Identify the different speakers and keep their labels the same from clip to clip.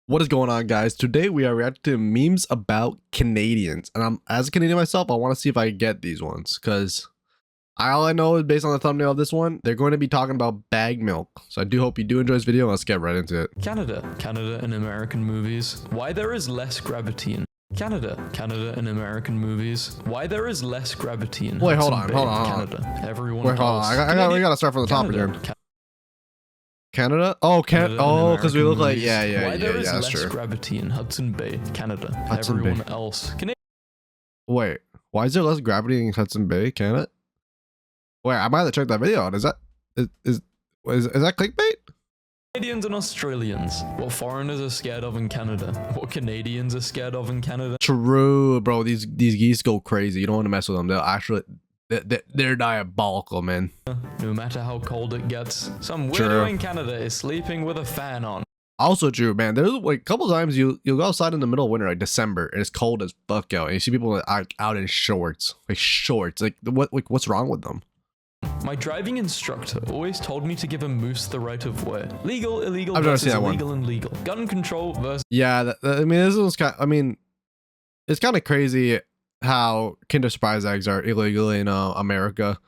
Speaker 1: What is going on, guys? Today we are reacting to memes about Canadians, and as a Canadian myself, I want to see if I get these ones because all I know is based on the thumbnail of this one, they're going to be talking about bag milk. So I do hope you do enjoy this video. Let's get right into it.
Speaker 2: Canada in American movies. Why there is less gravity in Canada in American movies. Why there is less gravity in
Speaker 1: Wait, hold on.
Speaker 2: Canada. Everyone.
Speaker 1: Wait, hold on. We gotta start from the top again. Canada? Oh, because we look like
Speaker 2: Why there is
Speaker 1: that's
Speaker 2: less
Speaker 1: true.
Speaker 2: gravity in Hudson Bay, Canada.
Speaker 1: Hudson
Speaker 2: Everyone
Speaker 1: Bay.
Speaker 2: else.
Speaker 1: Wait, why is there less gravity in Hudson Bay, Canada? Wait, I might have to check that video out. Is that clickbait?
Speaker 2: Canadians and Australians. What foreigners are scared of in Canada. What Canadians are scared of in Canada.
Speaker 1: True, bro. These geese go crazy. You don't want to mess with them. They'll actually they're diabolical, man.
Speaker 2: No matter how cold it gets, some weirdo in Canada is sleeping with a fan on.
Speaker 1: Also true, man. There's like a couple times you'll go outside in the middle of winter, like December, and it's cold as fuck out, and you see people out in shorts, like what's wrong with them?
Speaker 2: My driving instructor always told me to give a moose the right of way. Legal, illegal
Speaker 1: I've never seen
Speaker 2: versus
Speaker 1: that
Speaker 2: legal and legal. Gun control versus.
Speaker 1: Yeah, I mean, this is kind. I mean, it's kind of crazy how Kinder Surprise eggs are illegal in America,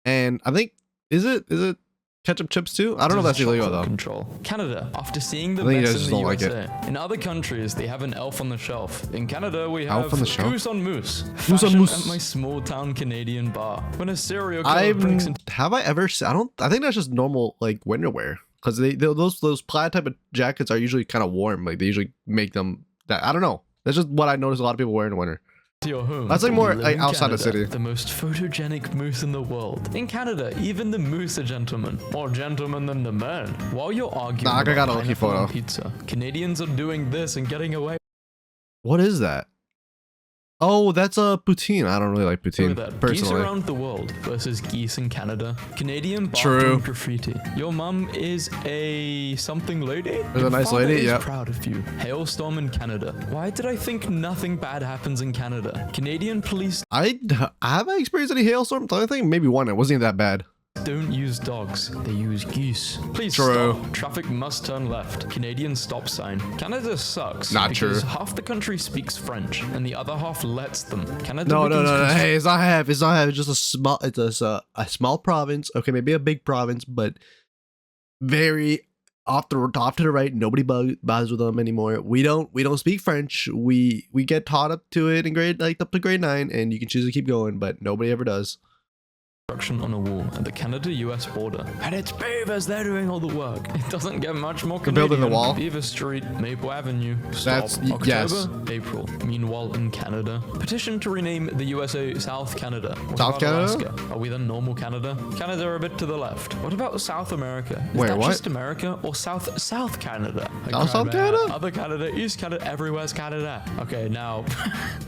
Speaker 1: and I think is it ketchup chips too? I don't know if that's illegal though.
Speaker 2: Control. Canada, after seeing the
Speaker 1: I think
Speaker 2: mess
Speaker 1: you guys
Speaker 2: in
Speaker 1: just
Speaker 2: the
Speaker 1: don't like
Speaker 2: USA. In other countries, they have an elf on the shelf. In Canada, we
Speaker 1: Elf
Speaker 2: have
Speaker 1: on the shelf?
Speaker 2: goose on moose.
Speaker 1: Goose on moose.
Speaker 2: At my small town Canadian bar. When a serial killer breaks into
Speaker 1: have I ever? I think that's just normal like winter wear because those plaid type of jackets are usually kind of warm. Like they usually make them that. I don't know. That's just what I notice a lot of people wear in winter.
Speaker 2: your home.
Speaker 1: That's like more like
Speaker 2: in
Speaker 1: outside the
Speaker 2: Canada,
Speaker 1: city.
Speaker 2: The most photogenic moose in the world. In Canada, even the moose are gentlemen. More gentlemen than the men. While you're arguing
Speaker 1: I got a
Speaker 2: about
Speaker 1: lucky
Speaker 2: pineapple
Speaker 1: photo.
Speaker 2: on pizza, Canadians are doing this and getting away
Speaker 1: What is that? Oh, that's a poutine. I don't really like
Speaker 2: with
Speaker 1: poutine
Speaker 2: that. Geese
Speaker 1: personally.
Speaker 2: around the world versus geese in Canada. Canadian
Speaker 1: True.
Speaker 2: bathroom graffiti. Your mum is a something lady?
Speaker 1: There's a
Speaker 2: Your
Speaker 1: nice
Speaker 2: father
Speaker 1: lady,
Speaker 2: is
Speaker 1: yeah.
Speaker 2: proud of you. Hailstorm in Canada. Why did I think nothing bad happens in Canada? Canadian police
Speaker 1: I haven't experienced any hailstorms. I think maybe one. It wasn't even that bad.
Speaker 2: don't use dogs, they use geese. Please
Speaker 1: True.
Speaker 2: stop. Traffic must turn left. Canadian stop sign. Canada sucks.
Speaker 1: Not
Speaker 2: because
Speaker 1: true.
Speaker 2: half the country speaks French and the other half lets them. Canada
Speaker 1: No.
Speaker 2: begins
Speaker 1: Hey, it's not half. It's not half. It's just a small. It's a small province. Okay, maybe a big province, but very off to the right. Nobody bothers with them anymore. We don't speak French. We get taught up to it in grade up to grade 9, and you can choose to keep going, but nobody ever does.
Speaker 2: construction on a wall at the Canada-US border. And it's beavers, they're doing all the work. It doesn't get much more Canadian.
Speaker 1: building the wall?
Speaker 2: Beaver Street, Maple Avenue. Stop.
Speaker 1: That's
Speaker 2: October,
Speaker 1: yes.
Speaker 2: April. Meanwhile, in Canada, petition to rename the USA South Canada. What
Speaker 1: South
Speaker 2: about
Speaker 1: Canada?
Speaker 2: Alaska? Are we the normal Canada? Canada are a bit to the left. What about South America? Is
Speaker 1: Wait,
Speaker 2: that
Speaker 1: what?
Speaker 2: just America or South Canada?
Speaker 1: South Canada?
Speaker 2: Other Canada, East Canada, everywhere's Canada. Okay, now.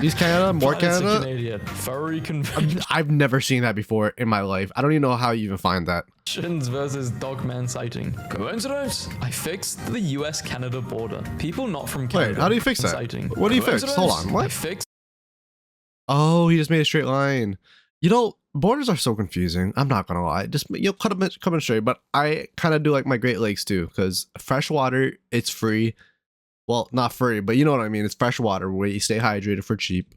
Speaker 1: East Canada, more
Speaker 2: Planets are
Speaker 1: Canada.
Speaker 2: Canadian. Furry convention.
Speaker 1: I've never seen that before in my life. I don't even know how you even find that.
Speaker 2: Versus Dogman sighting. Coincidence? I fixed the US-Canada border. People not from Canada.
Speaker 1: Wait, how do you fix that?
Speaker 2: Sighting.
Speaker 1: What do you fix? Hold on, what?
Speaker 2: I fixed
Speaker 1: Oh, he just made a straight line. You know, borders are so confusing. I'm not gonna lie. Just cut them straight. But I kind of do like my Great Lakes too, because fresh water, it's free. Well, not free, but you know what I mean. It's fresh water where you stay hydrated for cheap.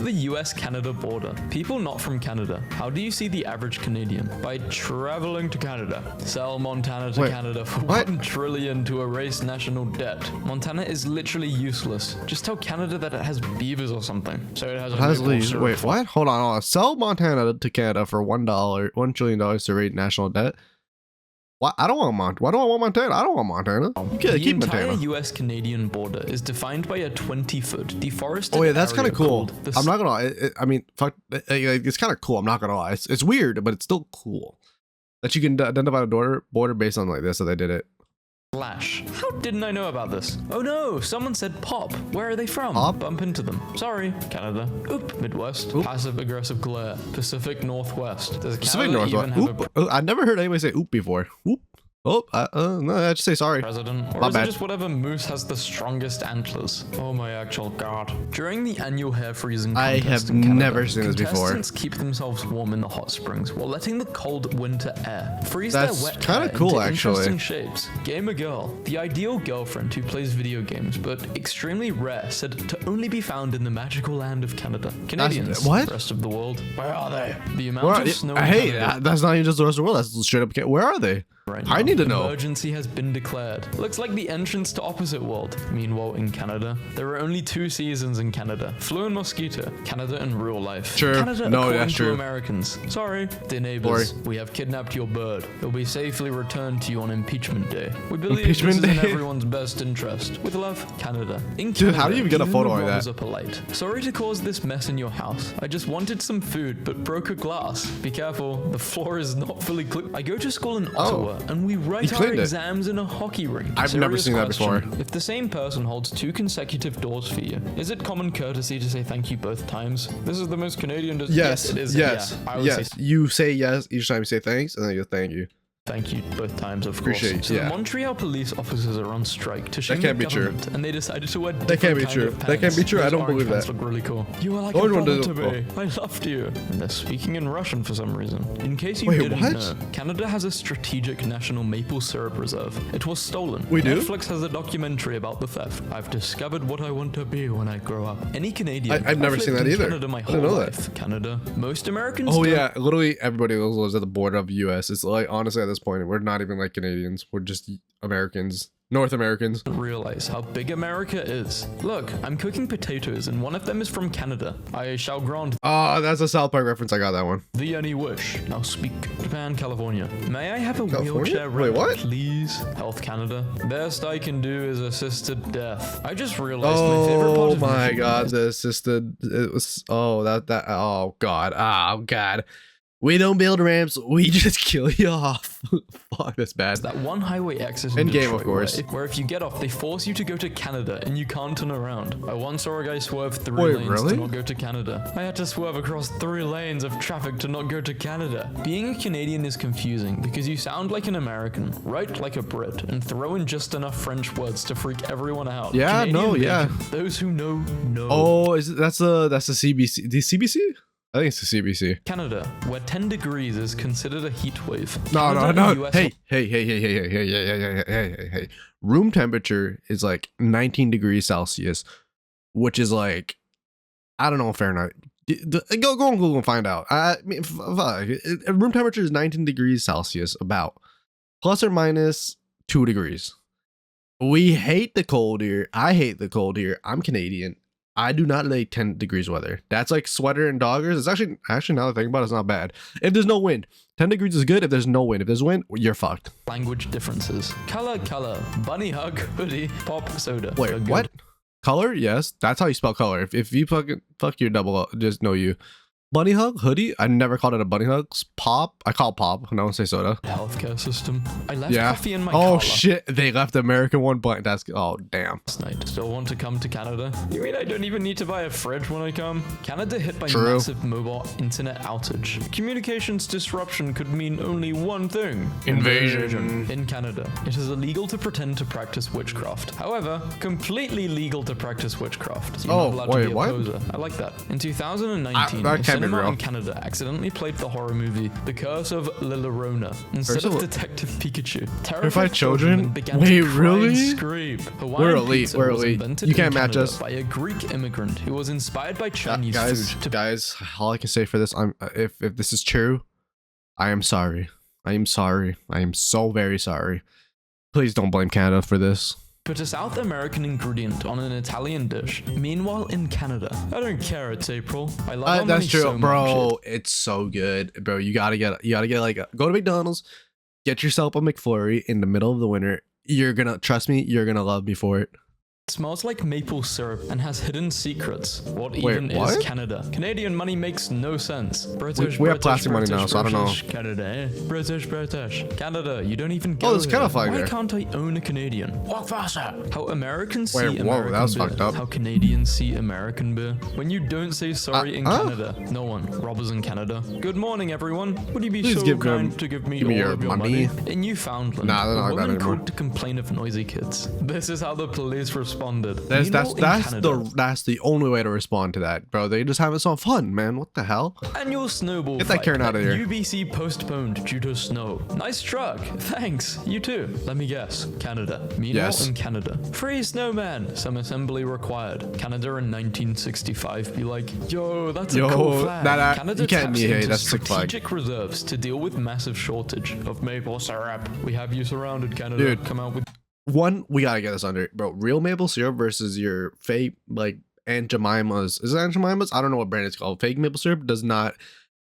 Speaker 2: the US-Canada border. People not from Canada. How do you see the average Canadian? By traveling to Canada. Sell Montana to
Speaker 1: Wait,
Speaker 2: Canada for
Speaker 1: what?
Speaker 2: $1 trillion to erase national debt. Montana is literally useless. Just tell Canada that it has beavers or something. So it has a
Speaker 1: Has
Speaker 2: maple
Speaker 1: leaves.
Speaker 2: syrup
Speaker 1: Wait,
Speaker 2: farm.
Speaker 1: what? Hold on. Sell Montana to Canada for $1 trillion to raise national debt. What? I don't want Montana. Why do I want Montana? I don't want Montana.
Speaker 2: The
Speaker 1: Keep
Speaker 2: entire
Speaker 1: Montana.
Speaker 2: US-Canadian border is defined by a 20-foot deforested
Speaker 1: Oh yeah, that's kind
Speaker 2: area
Speaker 1: of cool.
Speaker 2: called the
Speaker 1: I'm not gonna lie. I mean, fuck. It's kind of cool. I'm not gonna lie. It's weird, but it's still cool that you can identify the border based on like this. So they did it.
Speaker 2: Slash. How didn't I know about this? Oh no, someone said pop. Where are they from?
Speaker 1: Pop?
Speaker 2: Bump into them. Sorry, Canada. Oop, Midwest.
Speaker 1: Oop.
Speaker 2: Passive aggressive glare. Pacific Northwest. Does
Speaker 1: Pacific
Speaker 2: Canada even
Speaker 1: Northwest.
Speaker 2: have a
Speaker 1: Oop. I never heard anybody say oop before. Oop. Oh, no, I just say sorry.
Speaker 2: President, or
Speaker 1: My
Speaker 2: is
Speaker 1: bad.
Speaker 2: it just whatever moose has the strongest antlers? Oh my actual god. During the annual hair freezing
Speaker 1: I
Speaker 2: contest
Speaker 1: have
Speaker 2: in Canada,
Speaker 1: never seen this before.
Speaker 2: contestants keep themselves warm in the hot springs while letting the cold winter air freeze
Speaker 1: That's
Speaker 2: their wet
Speaker 1: kinda
Speaker 2: hair
Speaker 1: cool,
Speaker 2: into
Speaker 1: actually.
Speaker 2: interesting shapes. Gamer girl, the ideal girlfriend who plays video games, but extremely rare, said to only be found in the magical land of Canada. Canadians,
Speaker 1: what?
Speaker 2: the rest of the world, where are they? The amount
Speaker 1: Where
Speaker 2: of snow in
Speaker 1: hey,
Speaker 2: Canada
Speaker 1: that's not even just the rest of the world. That's straight up. Where are they?
Speaker 2: right
Speaker 1: I
Speaker 2: now.
Speaker 1: need to know.
Speaker 2: Emergency has been declared. Looks like the entrance to opposite world. Meanwhile, in Canada, there are only 2 seasons in Canada: flu and mosquito. Canada in real life.
Speaker 1: True.
Speaker 2: Canada
Speaker 1: No,
Speaker 2: according
Speaker 1: that's
Speaker 2: to
Speaker 1: true.
Speaker 2: Americans. Sorry, dear neighbors. We have kidnapped your bird. It'll be safely returned to you on impeachment day. We believe
Speaker 1: Impeachment
Speaker 2: this is in
Speaker 1: day?
Speaker 2: everyone's best interest. With love, Canada. In
Speaker 1: Dude,
Speaker 2: Canada,
Speaker 1: how do you even get a
Speaker 2: even
Speaker 1: photo
Speaker 2: the
Speaker 1: like
Speaker 2: robbers
Speaker 1: that?
Speaker 2: are polite. Sorry to cause this mess in your house. I just wanted some food, but broke a glass. Be careful, the floor is not fully clean. I go to school in Ottawa, and we write our
Speaker 1: cleaned it.
Speaker 2: exams in a hockey rink.
Speaker 1: I've never
Speaker 2: Serious
Speaker 1: seen that
Speaker 2: question.
Speaker 1: before.
Speaker 2: If the same person holds 2 consecutive doors for you, is it common courtesy to say thank you both times? This is the most Canadian.
Speaker 1: Yes,
Speaker 2: it is.
Speaker 1: yes,
Speaker 2: Yeah, I would
Speaker 1: yes.
Speaker 2: say
Speaker 1: You say yes each time you say thanks, and then you thank you.
Speaker 2: thank you both times, of
Speaker 1: Appreciate
Speaker 2: course.
Speaker 1: it,
Speaker 2: So
Speaker 1: yeah.
Speaker 2: the Montreal police officers are on strike to shame
Speaker 1: can't
Speaker 2: the
Speaker 1: be true.
Speaker 2: government, and they decided to wear
Speaker 1: can't
Speaker 2: different
Speaker 1: be
Speaker 2: kind
Speaker 1: true.
Speaker 2: of
Speaker 1: That can't
Speaker 2: pants.
Speaker 1: be true. I
Speaker 2: Those
Speaker 1: don't
Speaker 2: orange
Speaker 1: believe
Speaker 2: pants
Speaker 1: that.
Speaker 2: look really cool. You are like
Speaker 1: Orange
Speaker 2: a
Speaker 1: one
Speaker 2: brother
Speaker 1: doesn't
Speaker 2: to
Speaker 1: look
Speaker 2: me. I loved you. And they're speaking in Russian for some reason. In case you
Speaker 1: Wait,
Speaker 2: didn't
Speaker 1: what?
Speaker 2: know, Canada has a strategic national maple syrup reserve. It was stolen.
Speaker 1: We do?
Speaker 2: Netflix has a documentary about the theft. I've discovered what I want to be when I grow up. Any Canadian.
Speaker 1: I've never
Speaker 2: lived
Speaker 1: seen that
Speaker 2: in
Speaker 1: either.
Speaker 2: Canada my
Speaker 1: I
Speaker 2: whole
Speaker 1: didn't know that.
Speaker 2: life. Canada. Most Americans.
Speaker 1: Oh
Speaker 2: don't
Speaker 1: yeah, literally everybody lives at the border of the U.S. It's like honestly at this point we're not even like Canadians. We're just Americans, North Americans.
Speaker 2: realize how big America is. Look, I'm cooking potatoes and one of them is from Canada. I shall grant
Speaker 1: That's a South Park reference. I got that one.
Speaker 2: thee any wish. Now speak. Japan, California. May I have a
Speaker 1: California?
Speaker 2: wheelchair
Speaker 1: Wait,
Speaker 2: ride,
Speaker 1: what?
Speaker 2: please? Health Canada. Best I can do is assisted death. I just realized my favorite part
Speaker 1: Oh
Speaker 2: of
Speaker 1: my
Speaker 2: Michigan
Speaker 1: god,
Speaker 2: is
Speaker 1: the assisted. It was. Oh oh god. We don't build ramps. We just kill you off. Fuck, that's bad.
Speaker 2: that one highway exit
Speaker 1: In game,
Speaker 2: Detroit
Speaker 1: of course.
Speaker 2: where if you get off, they force you to go to Canada and you can't turn around. I once saw a guy swerve 3
Speaker 1: Wait,
Speaker 2: lanes
Speaker 1: really?
Speaker 2: to not go to Canada. I had to swerve across 3 lanes of traffic to not go to Canada. Being a Canadian is confusing because you sound like an American, write like a Brit, and throw in just enough French words to freak everyone out.
Speaker 1: Yeah,
Speaker 2: Canadian
Speaker 1: no, yeah.
Speaker 2: bacon. Those who know.
Speaker 1: Oh, that's the CBC. The CBC? I think it's the CBC.
Speaker 2: Canada, where 10 degrees is considered a heat wave.
Speaker 1: No.
Speaker 2: Canada and US
Speaker 1: Hey. Room temperature is like 19 degrees Celsius, which is like, I don't know, Fahrenheit. Go on Google and find out. I mean, fuck. Room temperature is 19 degrees Celsius, about plus or minus 2 degrees. We hate the cold here. I hate the cold here. I'm Canadian. I do not like 10 degrees weather. That's like sweater and doggers. It's actually now that I think about it, it's not bad. If there's no wind, 10 degrees is good. If there's no wind, if there's wind, you're fucked.
Speaker 2: language differences. Color, bunny hug, hoodie, pop, soda.
Speaker 1: Wait,
Speaker 2: They're good.
Speaker 1: what? Color? Yes, that's how you spell color. If you fuck your double up, just know you. Bunny hug, hoodie. I never called it a bunny hug. Pop. I call it pop. I don't say soda.
Speaker 2: Healthcare system. I left
Speaker 1: Yeah.
Speaker 2: coffee in my
Speaker 1: Oh
Speaker 2: car
Speaker 1: shit! They left the American one blank. That's damn.
Speaker 2: last night. Still want to come to Canada? You mean I don't even need to buy a fridge when I come? Canada hit by
Speaker 1: True.
Speaker 2: massive mobile internet outage. Communications disruption could mean only one thing.
Speaker 1: Invasion.
Speaker 2: In Canada, it is illegal to pretend to practice witchcraft. However, completely legal to practice witchcraft. So you're
Speaker 1: Oh,
Speaker 2: not allowed
Speaker 1: wait,
Speaker 2: to be a
Speaker 1: what?
Speaker 2: poser. I like that. In 2019,
Speaker 1: that can't be
Speaker 2: cinema
Speaker 1: real.
Speaker 2: in Canada accidentally played the horror movie The Curse of La Llorona instead
Speaker 1: Curse
Speaker 2: of
Speaker 1: of-
Speaker 2: Detective Pikachu.
Speaker 1: Terrified children?
Speaker 2: began
Speaker 1: Wait,
Speaker 2: to cry
Speaker 1: really?
Speaker 2: and scream. Hawaiian
Speaker 1: We're elite,
Speaker 2: pizza
Speaker 1: we're
Speaker 2: was
Speaker 1: elite.
Speaker 2: invented
Speaker 1: You
Speaker 2: in
Speaker 1: can't match
Speaker 2: Canada
Speaker 1: us.
Speaker 2: by a Greek immigrant who was inspired by Chinese food to
Speaker 1: guys, all I can say for this, if this is true, I am sorry. I am sorry. I am so very sorry. Please don't blame Canada for this.
Speaker 2: put a South American ingredient on an Italian dish. Meanwhile, in Canada, I don't care. It's April. I love our
Speaker 1: That's
Speaker 2: money
Speaker 1: true,
Speaker 2: so
Speaker 1: bro.
Speaker 2: much.
Speaker 1: It's so good, bro. You gotta get like go to McDonald's, get yourself a McFlurry in the middle of the winter. You're gonna trust me. You're gonna love me for it.
Speaker 2: Smells like maple syrup and has hidden secrets. What even is Canada? Canadian money makes no sense. British,
Speaker 1: we have plastic money now, so I don't know.
Speaker 2: Canada, British. Canada, you don't even go.
Speaker 1: Oh, there's kind of like
Speaker 2: Why
Speaker 1: there.
Speaker 2: can't I own a Canadian? Walk faster. How Americans see
Speaker 1: Wait, whoa,
Speaker 2: American
Speaker 1: that was
Speaker 2: beer.
Speaker 1: fucked up.
Speaker 2: How Canadians see American beer. When you don't say sorry in Canada, no one. Robbers in Canada. Good morning, everyone. Would you be
Speaker 1: Please
Speaker 2: so kind to give me all
Speaker 1: your
Speaker 2: of your
Speaker 1: money?
Speaker 2: In Newfoundland,
Speaker 1: Nah, they're not
Speaker 2: a
Speaker 1: like that
Speaker 2: woman
Speaker 1: anymore.
Speaker 2: called to complain of noisy kids. This is how the police responded.
Speaker 1: That's the only way to respond to that, bro. They just having some fun, man. What the hell?
Speaker 2: Annual snowball.
Speaker 1: Get that Karen out of here.
Speaker 2: UBC postponed due to snow. Nice truck. Thanks. You too. Let me guess. Canada. Meanwhile, in Canada, free snowman. Some assembly required. Canada in 1965 be like, yo, that's a cool flag. Canada
Speaker 1: you can't
Speaker 2: taps
Speaker 1: be
Speaker 2: into
Speaker 1: that's sick flag.
Speaker 2: strategic reserves to deal with massive shortage of maple syrup. We have you surrounded, Canada.
Speaker 1: Dude.
Speaker 2: Come out with.
Speaker 1: One, we gotta get this under, bro. Real maple syrup versus your fake, like Aunt Jemima's. Is it Aunt Jemima's? I don't know what brand it's called. Fake maple syrup does not.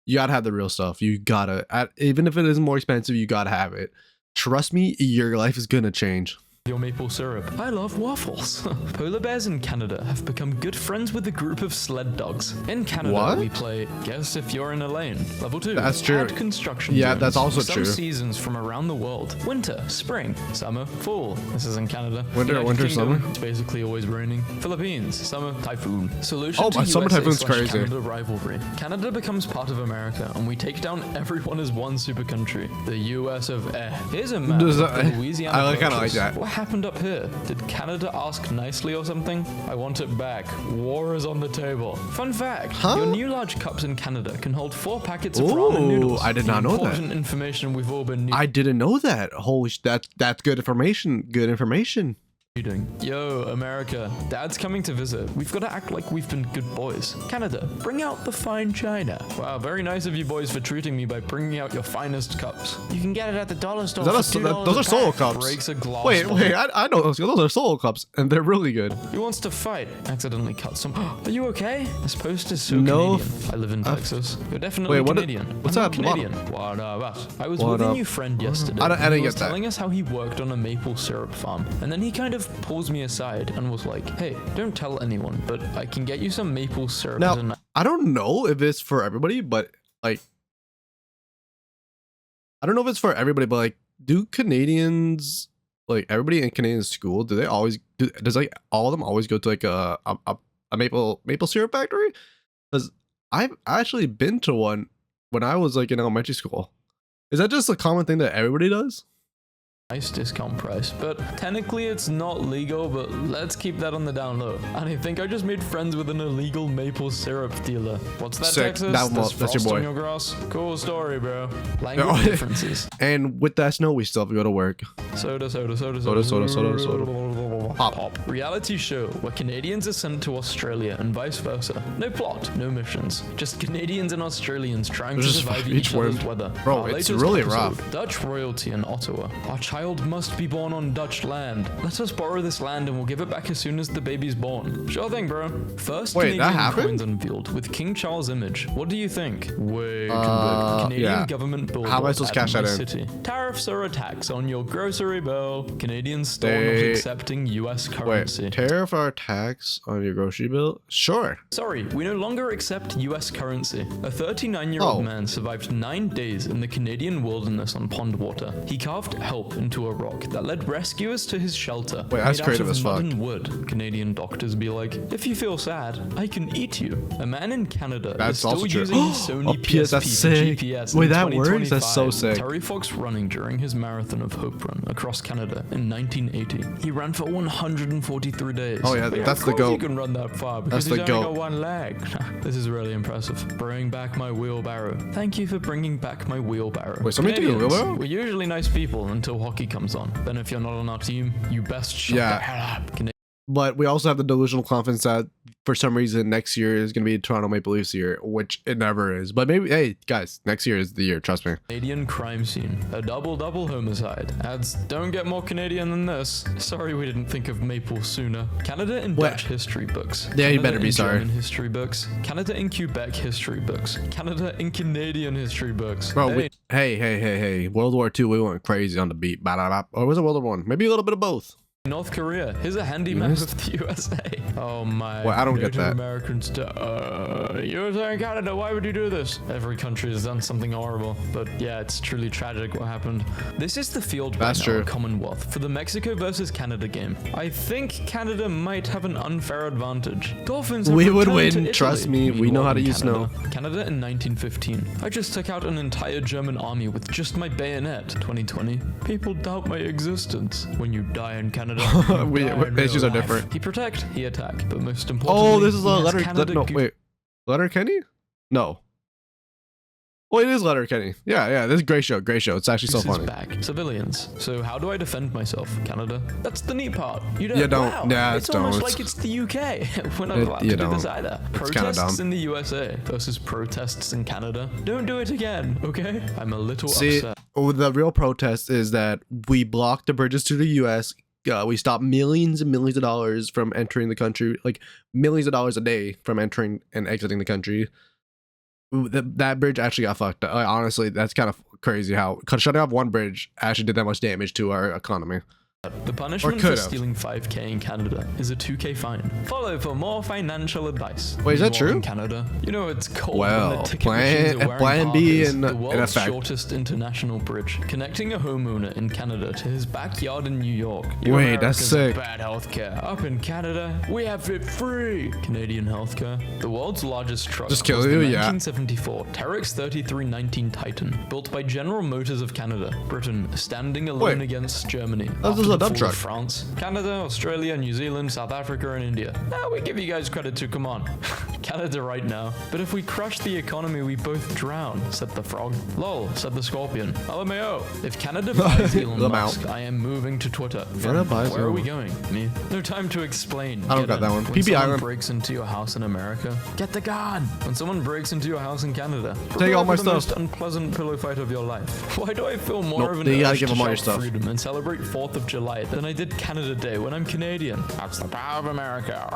Speaker 1: You gotta have the real stuff. You gotta, even if it is more expensive, you gotta have it. Trust me, your life is gonna change.
Speaker 2: Your maple syrup. I love waffles. Polar bears in Canada have become good friends with a group of sled dogs. In Canada, we play Guess If You're in a Lane. Level 2.
Speaker 1: That's true.
Speaker 2: Add construction
Speaker 1: Yeah,
Speaker 2: zones.
Speaker 1: that's also
Speaker 2: Some
Speaker 1: true.
Speaker 2: seasons from around the world. Winter, spring, summer, fall. This is in Canada.
Speaker 1: Winter,
Speaker 2: United Kingdom,
Speaker 1: summer.
Speaker 2: It's basically always raining. Philippines, summer, typhoon. Solution to
Speaker 1: summer
Speaker 2: USA
Speaker 1: typhoon's
Speaker 2: /
Speaker 1: crazy.
Speaker 2: Canada rivalry. Canada becomes part of America, and we take down everyone as one super country. The US of A. Here's a map of the Louisiana
Speaker 1: I kind of like
Speaker 2: Purchase.
Speaker 1: that.
Speaker 2: What happened up here? Did Canada ask nicely or something? I want it back. War is on the table. Fun fact, your new large cups in Canada can hold 4 packets of ramen noodles.
Speaker 1: I did not know that.
Speaker 2: Important information we've all been
Speaker 1: I didn't know that. Holy that's good information. Good information.
Speaker 2: reading. Yo, America, Dad's coming to visit. We've got to act like we've been good boys. Canada, bring out the fine china. Wow, very nice of you boys for treating me by bringing out your finest cups. You can get it at the dollar store.
Speaker 1: Those are solo cups.
Speaker 2: Breaks a glass.
Speaker 1: Wait, I know those are solo cups, and they're really good.
Speaker 2: He wants to fight. Accidentally cut some. Are you okay? This post is so
Speaker 1: No.
Speaker 2: Canadian. I live in Texas. You're definitely Canadian.
Speaker 1: What's
Speaker 2: I'm
Speaker 1: that?
Speaker 2: Canadian. What up? I was
Speaker 1: What
Speaker 2: with a
Speaker 1: up?
Speaker 2: new friend yesterday.
Speaker 1: I didn't
Speaker 2: He was
Speaker 1: get that.
Speaker 2: telling us how he worked on a maple syrup farm, and then he kind of pulls me aside and was like, "Hey, don't tell anyone, but I can get you some maple syrup."
Speaker 1: Now, I don't know if it's for everybody, but like, I don't know if it's for everybody, but like, do Canadians, like everybody in Canadian school, do they always does like all of them always go to like a maple syrup factory? Because I've actually been to one when I was like in elementary school. Is that just a common thing that everybody does?
Speaker 2: nice discount price, but technically it's not legal, but let's keep that on the down low. And I think I just made friends with an illegal maple syrup dealer. What's that,
Speaker 1: Sick.
Speaker 2: Texas?
Speaker 1: That's
Speaker 2: There's
Speaker 1: your
Speaker 2: frost
Speaker 1: boy.
Speaker 2: on your grass? Cool story, bro. Language differences.
Speaker 1: And with that snow, we still have to go to work.
Speaker 2: Soda. Pop. Reality show where Canadians are sent to Australia and vice versa. No plot, no missions. Just Canadians and Australians trying to survive each other's weather.
Speaker 1: Bro,
Speaker 2: Our
Speaker 1: it's
Speaker 2: latest
Speaker 1: really
Speaker 2: episode,
Speaker 1: rough.
Speaker 2: Dutch royalty in Ottawa. Our child must be born on Dutch land. Let us borrow this land and we'll give it back as soon as the baby's born. Sure thing, bro. First
Speaker 1: Wait, that
Speaker 2: Canadian
Speaker 1: happened?
Speaker 2: coins unveiled with King Charles' image. What do you think? Way too big. Canadian
Speaker 1: yeah.
Speaker 2: government billboard.
Speaker 1: How am I supposed to cash
Speaker 2: at
Speaker 1: that
Speaker 2: my
Speaker 1: in?
Speaker 2: city. Tariffs are a tax on your grocery bill. Canadians still not accepting US currency.
Speaker 1: Wait, tariff or tax on your grocery bill? Sure.
Speaker 2: Sorry, we no longer accept US currency. A 39-year-old man survived 9 days in the Canadian wilderness on pond water. He carved help into a rock that led rescuers to his shelter.
Speaker 1: Wait, that's
Speaker 2: made
Speaker 1: creative
Speaker 2: out of
Speaker 1: as fuck.
Speaker 2: mud and wood. Canadian doctors be like, if you feel sad, I can eat you. A man in Canada
Speaker 1: That's
Speaker 2: is still
Speaker 1: also true.
Speaker 2: using his Sony PSP
Speaker 1: that's
Speaker 2: for
Speaker 1: sick.
Speaker 2: GPS
Speaker 1: Wait,
Speaker 2: in
Speaker 1: that works? That's so
Speaker 2: 2025.
Speaker 1: sick.
Speaker 2: Terry Fox running during his Marathon of Hope run across Canada in 1980. He ran for 143 days.
Speaker 1: Oh yeah,
Speaker 2: But
Speaker 1: that's
Speaker 2: of
Speaker 1: the
Speaker 2: course
Speaker 1: goat.
Speaker 2: you can run that far because
Speaker 1: That's
Speaker 2: he's
Speaker 1: the
Speaker 2: only
Speaker 1: goat.
Speaker 2: got one leg. This is really impressive. Bring back my wheelbarrow. Thank you for bringing back my wheelbarrow.
Speaker 1: Wait, somebody took a
Speaker 2: Canadians,
Speaker 1: wheelbarrow?
Speaker 2: we're usually nice people until hockey comes on. Then if you're not on our team, you best shut
Speaker 1: Yeah.
Speaker 2: the hell up.
Speaker 1: But we also have the delusional confidence that for some reason next year is going to be Toronto Maple Leafs year, which it never is. But maybe, hey, guys, next year is the year. Trust me.
Speaker 2: Canadian crime scene. A double homicide. Adds, don't get more Canadian than this. Sorry we didn't think of maple sooner. Canada in Dutch history books.
Speaker 1: Yeah, you
Speaker 2: Canada
Speaker 1: better be
Speaker 2: in
Speaker 1: sorry.
Speaker 2: German history books. Canada in Quebec history books. Canada in Canadian history books.
Speaker 1: Bro, hey. World War II, we went crazy on the beat. Or was it World War I? Maybe a little bit of both.
Speaker 2: North Korea. Here's a handy map of the USA. Oh my.
Speaker 1: Well, I don't get that.
Speaker 2: Americans to USA and Canada. Why would you do this? Every country has done something horrible. But yeah, it's truly tragic what happened. This is the field right now at Commonwealth for the Mexico versus Canada game. I think Canada might have an unfair advantage. Dolphins.
Speaker 1: We would win. Trust me. We know how to use snow.
Speaker 2: Canada in 1915. I just took out an entire German army with just my bayonet. 2020. People doubt my existence. When you die in Canada.
Speaker 1: Issues are different.
Speaker 2: He protect, he attack, but most importantly,
Speaker 1: oh, this is a letter. No, wait, letter Kenny? No. Oh, it is letter Kenny. Yeah. This is great show. It's actually so funny.
Speaker 2: Back. Civilians. So how do I defend myself, Canada? That's the neat part. You don't.
Speaker 1: Wow, yeah,
Speaker 2: it's almost like it's the UK. We're not allowed to do this either. Protests in the USA versus protests in Canada. Don't do it again, okay? I'm a little upset.
Speaker 1: Oh, the real protest is that we blocked the bridges to the US. We stopped millions and millions of dollars from entering the country, like millions of dollars a day from entering and exiting the country. That bridge actually got fucked up. Like, honestly, that's kind of crazy how shutting off one bridge actually did that much damage to our economy.
Speaker 2: The punishment for stealing 5K in Canada is a 2K fine. Follow for more financial advice.
Speaker 1: Wait, is that true?
Speaker 2: In Canada, you know it's cold.
Speaker 1: Well, plan B in
Speaker 2: the world's
Speaker 1: effect.
Speaker 2: Shortest international bridge, connecting a homeowner in Canada to his backyard in New York.
Speaker 1: Wait, that's sick.
Speaker 2: Bad healthcare. Up in Canada, we have it free. Canadian healthcare. The world's largest truck.
Speaker 1: Just kill you, yeah.
Speaker 2: 1974 Terex 3319 Titan, built by General Motors of Canada. Britain standing alone against Germany. A dump truck. France, Canada, Australia, New Zealand, South Africa, and India. Now we give you guys credit too, come on. Canada right now. But if we crush the economy, we both drown, said the frog. Lol, said the scorpion. LMAO. If Canada buys Elon Musk, I am moving to Twitter. Where are we going? Me? No time to explain.
Speaker 1: I don't got that one.
Speaker 2: When someone breaks into your house in America, get the gun. When someone breaks into your house in Canada,
Speaker 1: take all my stuff.
Speaker 2: The most unpleasant pillow fight of your life. Why do I feel more of an urge to shout freedom and celebrate 4th of July than I did Canada Day when I'm Canadian? That's the power of America.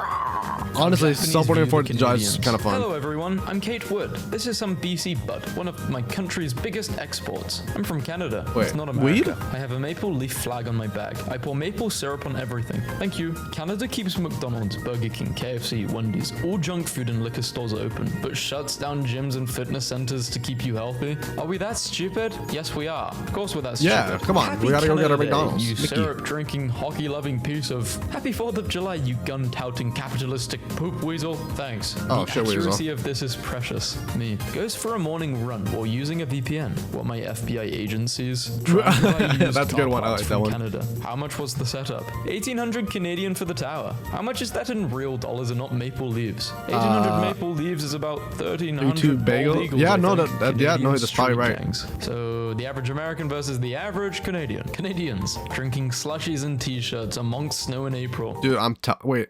Speaker 1: Honestly, celebrating 4th of July is kind of fun.
Speaker 2: Hello everyone, I'm Kate Wood. This is some BC bud, one of my country's biggest exports. I'm from Canada.
Speaker 1: Wait,
Speaker 2: it's not America.
Speaker 1: Weed?
Speaker 2: I have a maple leaf flag on my bag. I pour maple syrup on everything. Thank you. Canada keeps McDonald's, Burger King, KFC, Wendy's, all junk food and liquor stores open, but shuts down gyms and fitness centers to keep you healthy. Are we that stupid? Yes, we are. Of course we're that stupid.
Speaker 1: Yeah, come on. We gotta go get our McDonald's.
Speaker 2: You syrup-drinking, hockey-loving piece of... Happy 4th of July, you gun-touting, capitalistic poop weasel. Thanks.
Speaker 1: Oh,
Speaker 2: the
Speaker 1: shit, weasel.
Speaker 2: accuracy of this is precious. Me. Goes for a morning run while using a VPN. What my FBI agencies...
Speaker 1: That's a good one. I like that one.
Speaker 2: Canada. How much was the setup? 1,800 Canadian for the tower. How much is that in real dollars and not maple leaves? 1,800 maple leaves is about 1,300
Speaker 1: bagel. Yeah, no, that's probably right.
Speaker 2: Gangs. So the average American versus the average Canadian. Canadians drinking slushies and t-shirts amongst snow in April.
Speaker 1: Dude, wait.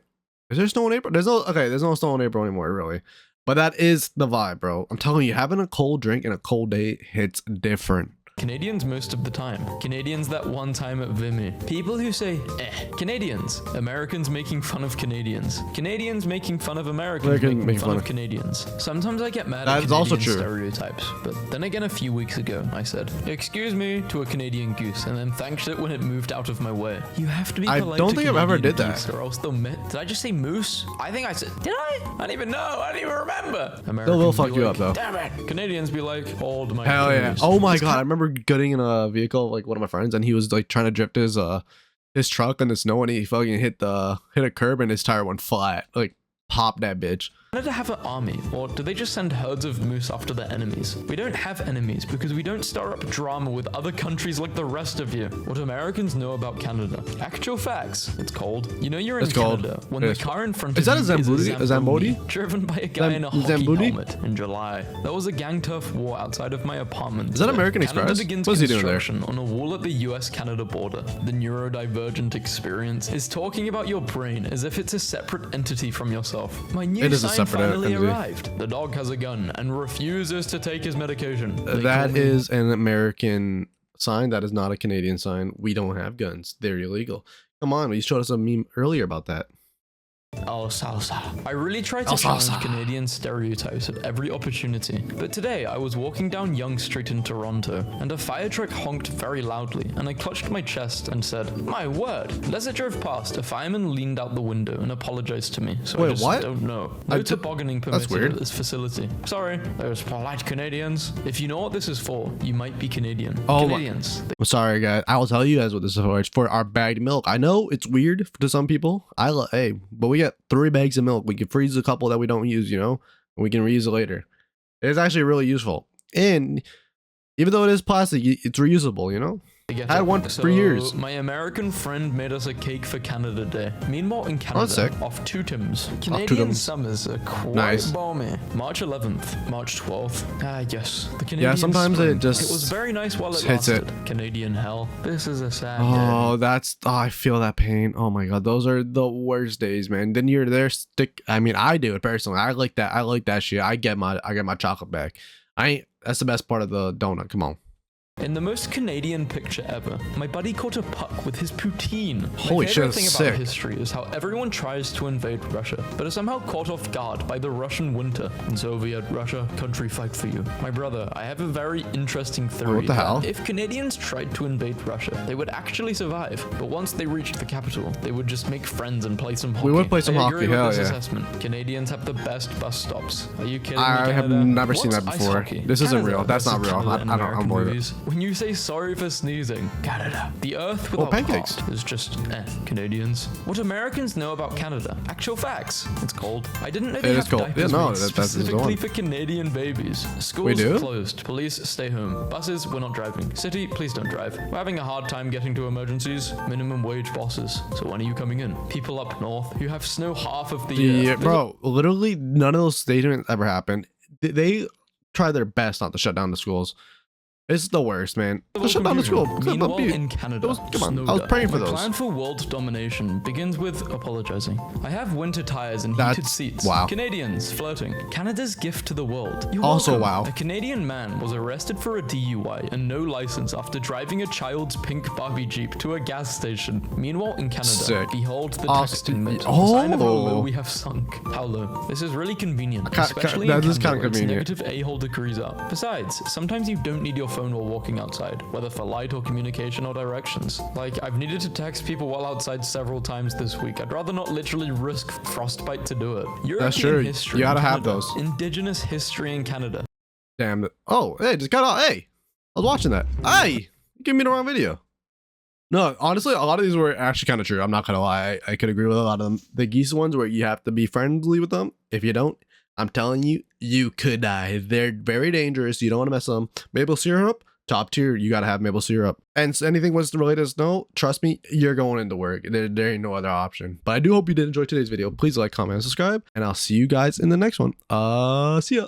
Speaker 1: Is there snow in April? There's no snow in April anymore, really. But that is the vibe, bro. I'm telling you, having a cold drink and a cold day hits different.
Speaker 2: Canadians most of the time. Canadians that one time at Vimy. People who say, Canadians. Americans making fun of Canadians. Canadians making fun of Americans making fun of Canadians. Sometimes I get mad at Canadian stereotypes, but then again a few weeks ago I said, excuse me, to a Canadian goose, and then thanked it when it moved out of my way. You have to be polite
Speaker 1: I don't think I've ever did that.
Speaker 2: Or else they'll did I just say moose? I think I said, did I? I don't even know. I don't even remember.
Speaker 1: They'll fuck you up though.
Speaker 2: Damn it. Canadians be like, hold my
Speaker 1: hell yeah. Oh my god, I remember getting in a vehicle like one of my friends and he was like trying to drift his truck in the snow and he fucking hit a curb and his tire went flat, like pop that bitch.
Speaker 2: To have an army, or do they just send herds of moose after their enemies? We don't have enemies because we don't stir up drama with other countries like the rest of you. What Americans know about Canada. Actual facts. It's cold. You know you're in Canada when the car in front of you is a Zamboni driven by a guy in a hockey helmet in July. There was a gang turf war outside of my apartment.
Speaker 1: Is that American Express? What's he doing there?
Speaker 2: On a wall at the US-Canada border. The neurodivergent experience is talking about your brain as if it's a separate entity from yourself. My new sign finally arrived. The dog has a gun and refuses to take his medication.
Speaker 1: That is an American sign. That is not a Canadian sign. We don't have guns. They're illegal. Come on, you showed us a meme earlier about that.
Speaker 2: Oh, salsa. I really try to challenge Canadian stereotypes at every opportunity, but today I was walking down Yonge Street in Toronto, and a fire truck honked very loudly, and I clutched my chest and said, "My word!" As it drove past, a fireman leaned out the window and apologized to me, so I just don't know. No tobogganing permitted at this facility. Sorry, those polite Canadians. If you know what this is for, you might be Canadian. Canadians.
Speaker 1: I'm sorry, guys. I will tell you guys what this is for. It's for our bagged milk. I know it's weird to some people. Hey, but we get 3 bags of milk. We can freeze a couple that we don't use, you know, and we can reuse it later. It's actually really useful. And even though it is plastic, it's reusable, you know? I had one for years.
Speaker 2: My American friend made us a cake for Canada Day. Meanwhile, in Canada, off Tootems. Canadian summers are quite balmy. March 11th, March 12th. Yes, the Canadian
Speaker 1: sometimes
Speaker 2: spring.
Speaker 1: it just
Speaker 2: was very nice while it lasted. Canadian hell. This is a sad day.
Speaker 1: I feel that pain. Oh my god, those are the worst days, man. Then you're there I mean, I do it personally. I like that shit. I get my chocolate back. That's the best part of the donut. Come on.
Speaker 2: In the most Canadian picture ever, my buddy caught a puck with his poutine.
Speaker 1: Holy shit,
Speaker 2: that's
Speaker 1: sick.
Speaker 2: About history is how everyone tries to invade Russia, but are somehow caught off guard by the Russian winter. In Soviet Russia, country fight for you. My brother, I have a very interesting theory.
Speaker 1: What the hell?
Speaker 2: If Canadians tried to invade Russia, they would actually survive, but once they reached the capital, they would just make friends and play some hockey.
Speaker 1: We would play some hockey,
Speaker 2: agree with
Speaker 1: hell
Speaker 2: this
Speaker 1: yeah.
Speaker 2: assessment. Canadians have the best bus stops. Are you kidding me,
Speaker 1: I have
Speaker 2: Canada?
Speaker 1: never seen that before. This isn't real. That's not real. I'm worried.
Speaker 2: When you say sorry for sneezing, Canada. The earth without
Speaker 1: pancakes
Speaker 2: is just Canadians. What Americans know about Canada? Actual facts. It's cold. I didn't know they have diapers made specifically for Canadian babies. Schools closed. Police stay home. Buses, we're not driving. City, please don't drive. We're having a hard time getting to emergencies. Minimum wage bosses. So when are you coming in? People up north who have snow half of the year.
Speaker 1: Yeah, bro, literally none of those statements ever happened. They try their best not to shut down the schools. It's the worst, man. Shut down the school.
Speaker 2: Meanwhile, in Canada,
Speaker 1: come on. I was praying for those.
Speaker 2: My plan for world domination begins with apologizing. I have winter tires and heated seats.
Speaker 1: Wow.
Speaker 2: Canadians flirting. Canada's gift to the world.
Speaker 1: Also, wow.
Speaker 2: A Canadian man was arrested for a DUI and no license after driving a child's pink Barbie Jeep to a gas station. Meanwhile, in Canada, behold the texting mate. Sign of how low we have sunk. How low? This is really convenient, especially in Canada, where its negative a-hole degrees are. Besides, sometimes you don't need your phone while walking outside, whether for light or communication or directions. Like, I've needed to text people while outside several times this week. I'd rather not literally risk frostbite to do it.
Speaker 1: That's true. You gotta have those.
Speaker 2: Indigenous history in Canada.
Speaker 1: Damn it. Oh, hey, just got out. Hey, I was watching that. Hey, you gave me the wrong video. No, honestly, a lot of these were actually kind of true. I'm not gonna lie. I could agree with a lot of them. The geese ones where you have to be friendly with them. If you don't, I'm telling you, you could die. They're very dangerous. You don't want to mess with them. Maple syrup, top tier. You got to have maple syrup. And anything was related to snow, trust me, you're going into work. There ain't no other option. But I do hope you did enjoy today's video. Please like, comment, and subscribe. And I'll see you guys in the next one. See ya.